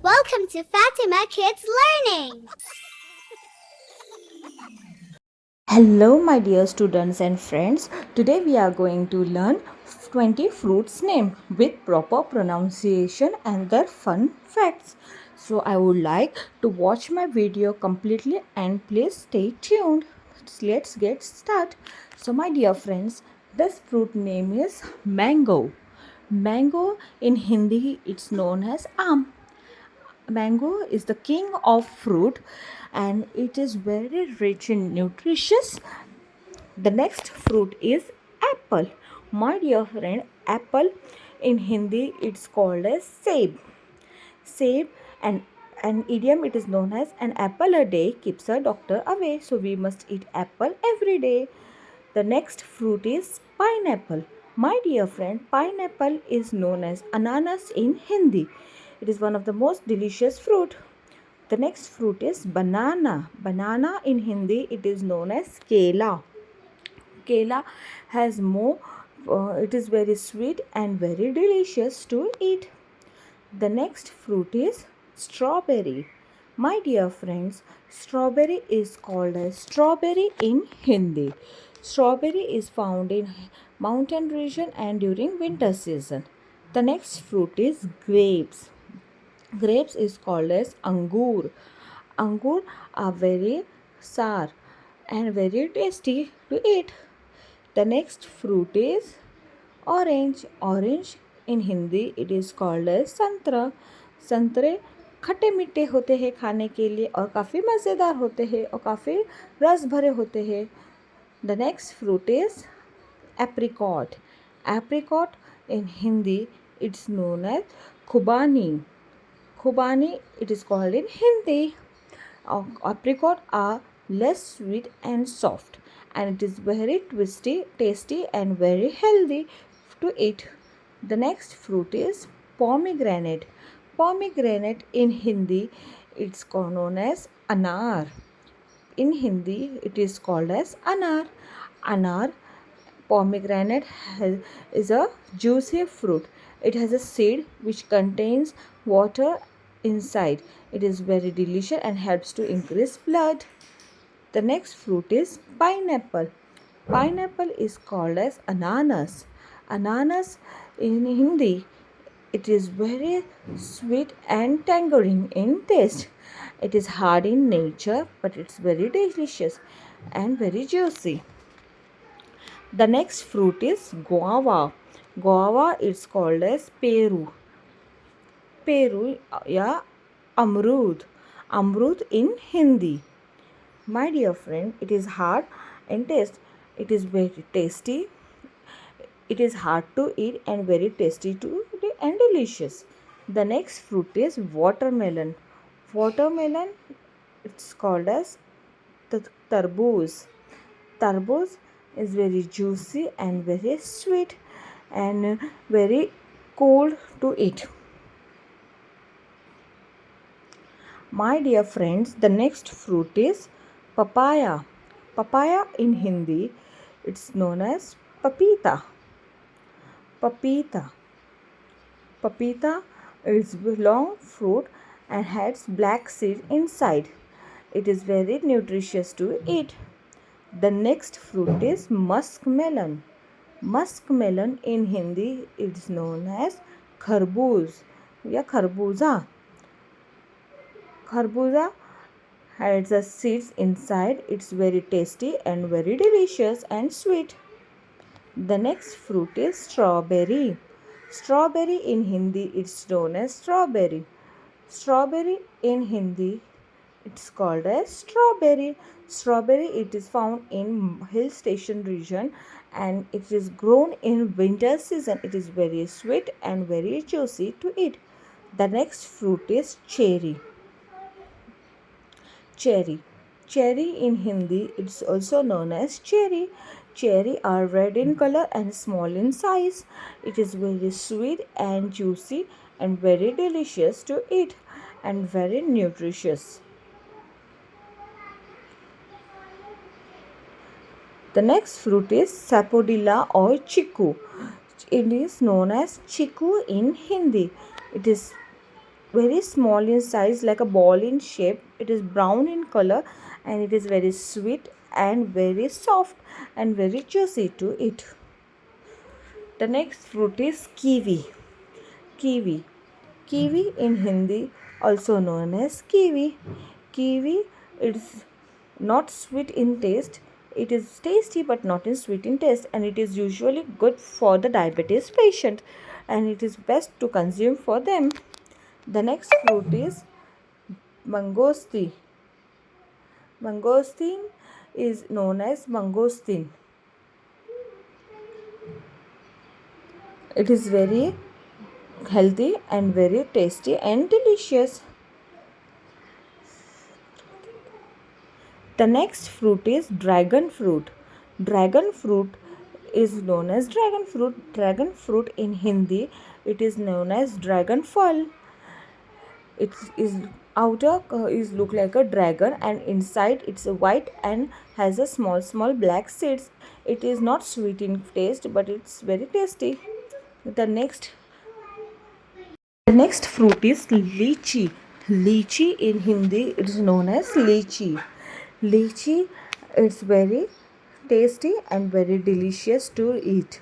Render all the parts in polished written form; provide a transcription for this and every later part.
Welcome to Fatima Kids Learning. Hello, my dear students and friends. Today we are going to learn 20 fruits name with proper pronunciation and their fun facts. So I would like to watch my video completely and please stay tuned. Let's get started. So my dear friends, this fruit name is mango. Mango in Hindi it's known as aam. Mango is the king of fruit and it is very rich in nutritious. The next fruit is apple. My dear friend, apple in Hindi it's called as seb. Seb and an idiom it is known as an apple a day keeps a doctor away. So we must eat apple every day. The next fruit is pineapple. My dear friend, pineapple is known as ananas in Hindi. It is one of the most delicious fruit. The next fruit is banana. Banana in Hindi it is known as kela. Kela has more, it is very sweet and very delicious to eat. The next fruit is strawberry. My dear friends, strawberry is called as strawberry in Hindi. Strawberry is found in mountain region and during winter season. The next fruit is grapes. Grapes is called as angur. Angur are very sour and very tasty to eat. The next fruit is orange. Orange in Hindi it is called as संतरा. संतरे खट्टे मीठे होते हैं खाने के लिए और काफ़ी मज़ेदार होते हैं और काफ़ी रस भरे होते हैं. The next fruit is apricot. Apricot in Hindi it's known as khubani. Khubani it is called in Hindi. Apricot are less sweet and soft and it is very twisty, tasty and very healthy to eat. The next fruit is pomegranate. Pomegranate in Hindi it's known as anar. In Hindi it is called as anar. Anar pomegranate is a juicy fruit. It has a seed which contains water inside. It is very delicious and helps to increase blood. The next fruit is pineapple. Pineapple is called as ananas. Ananas in Hindi it is very sweet and tangerine in taste. It is hard in nature but it's very delicious and very juicy. The next fruit is guava. Guava is called as peru. Peru या अमरूद. अमरूद in Hindi. My dear friend, it is hard in taste. It is very tasty. It is hard to eat and very tasty to and delicious. The next fruit is watermelon. Watermelon it's called as tarboos. Tarboos is very juicy and very sweet and very cold to eat. My dear friends, the next fruit is papaya. Papaya in Hindi it's known as papita. Papita. Papita is long fruit and has black seed inside. It is very nutritious to eat. The next fruit is muskmelon. Muskmelon in Hindi is known as खरबूज या खरबूजा. Kharbuza has the seeds inside. It's very tasty and very delicious and sweet. The next fruit is strawberry. Strawberry in Hindi it's known as strawberry. Strawberry in Hindi it's called as strawberry. Strawberry it is found in hill station region and it is grown in winter season. It is very sweet and very juicy to eat. The next fruit is cherry. Cherry. Cherry in Hindi it's also known as cherry. Cherry are red in color and small in size. It is very sweet and juicy and very delicious to eat and very nutritious. The next fruit is sapodilla or chiku. It is known as chiku in Hindi. It is very small in size, like a ball in shape. It is brown in color and it is very sweet and very soft and very juicy to eat. The next fruit is kiwi. Kiwi. Kiwi in Hindi also known as kiwi. Kiwi is not sweet in taste. It is tasty but not in sweet in taste, and it is usually good for the diabetes patient, and it is best to consume for them. The next fruit is mangosteen. Mangosteen is known as mangosteen. It is very healthy and very tasty and delicious. The next fruit is dragon fruit. Dragon fruit is known as dragon fruit. Dragon fruit in Hindi, it is known as dragon fal. It is outer is look like a dragon, and inside it's a white and has a small black seeds. It is not sweet in taste, but it's very tasty. The next fruit is lychee. Lychee in Hindi it is known as lychee. Lychee is very tasty and very delicious to eat.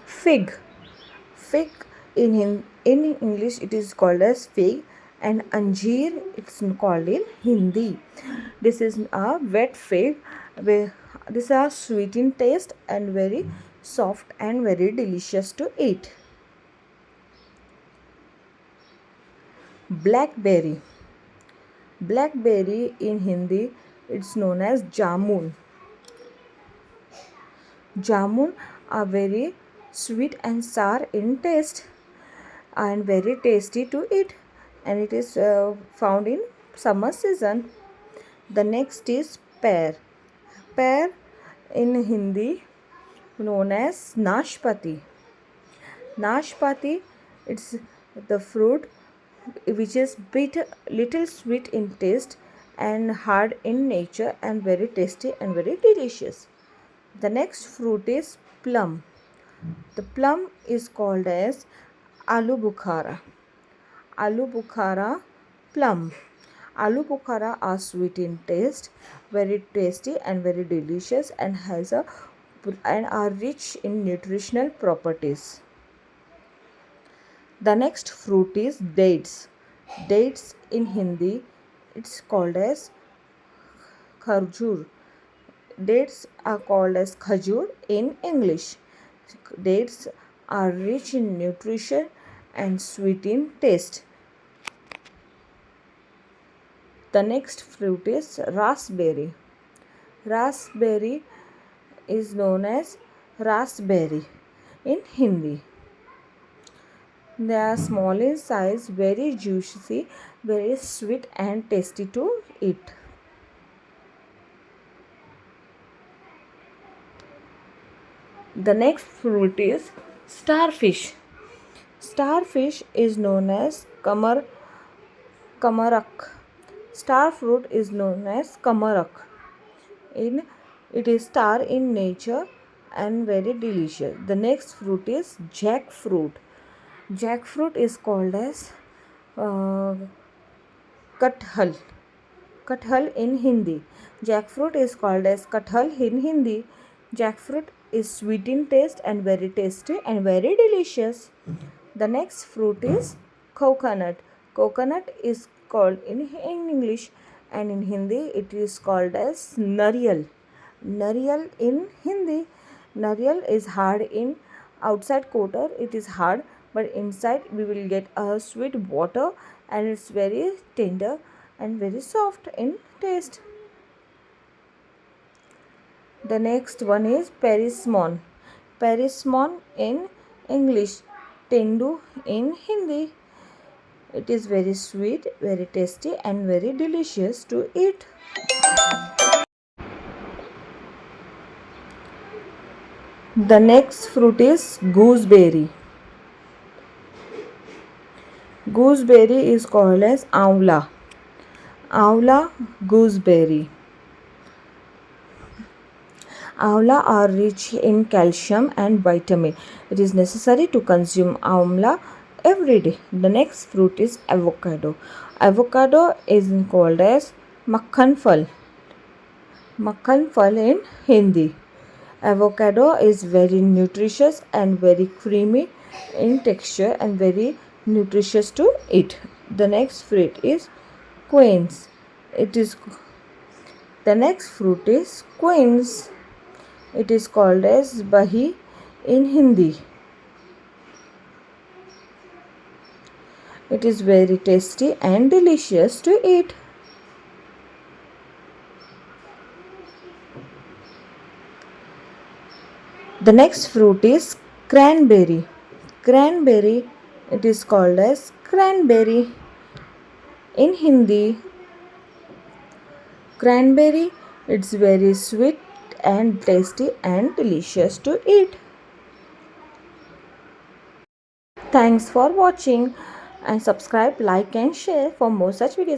Fig. Fig in English it is called as fig, and anjeer it's called in Hindi. This is a wet fig. These are sweet in taste and very soft and very delicious to eat. Blackberry. Blackberry in Hindi it's known as jamun. Jamun are very sweet and sour in taste and very tasty to eat, and it is found in summer season. The next is pear. Pear in Hindi known as nashpati. Nashpati, it's the fruit which is little sweet in taste and hard in nature and very tasty and very delicious. The next fruit is plum. The plum is called as aloo bukhara. Aloo bukhara plum. Aloo bukhara are sweet in taste, very tasty and very delicious, and are rich in nutritional properties. The next fruit is dates. Dates in Hindi it's called as khajur. Dates are called as khajur in English. Dates are rich in nutrition and sweet in taste. The next fruit is raspberry. Raspberry is known as raspberry in Hindi. They are small in size, very juicy, very sweet and tasty to eat. The next fruit is starfish. Starfish is known as kamarak. Star fruit is known as kamarak. It is star in nature and very delicious. The next fruit is jackfruit. Jackfruit is called as kathal. Kathal in Hindi. Jackfruit is called as kathal in Hindi. Jackfruit is sweet in taste and very tasty and very delicious. The next fruit is coconut. Coconut is called in English, and in Hindi it is called as nariyal. Nariyal in Hindi. Nariyal is hard in outside quarter. It is hard, but inside we will get a sweet water, and it's very tender and very soft in taste. The next one is perismon. Perismon in English, tendu in Hindi. It is very sweet, very tasty and very delicious to eat. The next fruit is gooseberry. Gooseberry is called as aola. Aola gooseberry. Amla are rich in calcium and vitamin. It is necessary to consume amla every day. The next fruit is avocado. Avocado is called as makhan phal. Makhan phal in Hindi. Avocado is very nutritious and very creamy in texture and very nutritious to eat. The next fruit is quince. It is the next fruit is quince. It is called as bahi in Hindi. It is very tasty and delicious to eat. The next fruit is cranberry. Cranberry, it is called as cranberry in Hindi. Cranberry, it's very sweet and tasty and delicious to eat. Thanks for watching and subscribe, like and share for more such videos.